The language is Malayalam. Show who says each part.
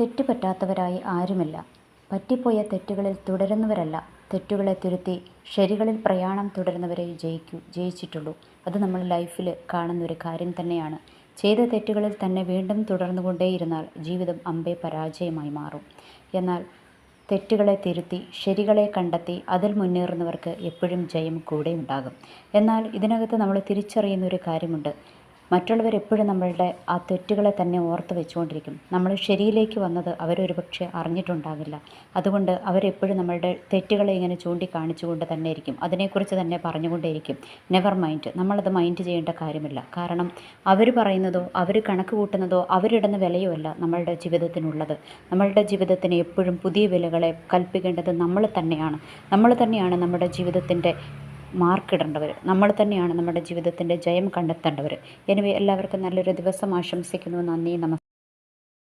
Speaker 1: തെറ്റ് പറ്റാത്തവരായി ആരുമില്ല. പറ്റിപ്പോയ തെറ്റുകളിൽ തുടരുന്നവരല്ല, തെറ്റുകളെ തിരുത്തി ശരികളിൽ പ്രയാണം തുടരുന്നവരെ ജയിച്ചിട്ടുള്ളൂ. അത് നമ്മൾ ലൈഫിൽ കാണുന്നൊരു കാര്യം തന്നെയാണ്. ചെയ്ത തെറ്റുകളിൽ തന്നെ വീണ്ടും തുടർന്നുകൊണ്ടേയിരുന്നാൽ ജീവിതം അമ്പേ പരാജയമായി മാറും. എന്നാൽ തെറ്റുകളെ തിരുത്തി ശരികളെ കണ്ടെത്തി അതിൽ മുന്നേറുന്നവർക്ക് എപ്പോഴും ജയം കൂടെയുണ്ടാകും. എന്നാൽ ഇതിനകത്ത് നമ്മൾ തിരിച്ചറിയുന്നൊരു കാര്യമുണ്ട്. മറ്റുള്ളവരെപ്പോഴും നമ്മളുടെ ആ തെറ്റുകളെ തന്നെ ഓർത്ത് വെച്ചുകൊണ്ടിരിക്കും. നമ്മൾ ശരിയിലേക്ക് വന്നത് അവരൊരു പക്ഷേ അറിഞ്ഞിട്ടുണ്ടാകില്ല. അതുകൊണ്ട് അവരെപ്പോഴും നമ്മളുടെ തെറ്റുകളെ ഇങ്ങനെ ചൂണ്ടിക്കാണിച്ചുകൊണ്ട് തന്നെ ഇരിക്കും. അതിനെക്കുറിച്ച് തന്നെ പറഞ്ഞുകൊണ്ടേയിരിക്കും. Never mind. നമ്മളത് മൈൻഡ് ചെയ്യേണ്ട കാര്യമില്ല. കാരണം അവർ പറയുന്നതോ അവർ കണക്ക് കൂട്ടുന്നതോ അവരിടുന്ന വിലയോ അല്ല നമ്മളുടെ ജീവിതത്തിനുള്ളത്. നമ്മളുടെ ജീവിതത്തിന് എപ്പോഴും പുതിയ വിലകളെ കൽപ്പിക്കേണ്ടത് നമ്മൾ തന്നെയാണ്. നമ്മൾ തന്നെയാണ് നമ്മുടെ ജീവിതത്തിൻ്റെ മാർക്കിടേണ്ടവർ. നമ്മൾ തന്നെയാണ് നമ്മുടെ ജീവിതത്തിൻ്റെ ജയം കണ്ടെത്തേണ്ടവർ. എനിവേ, എല്ലാവർക്കും നല്ലൊരു ദിവസം ആശംസിക്കുന്നു. നന്ദി, നമസ്കാരം.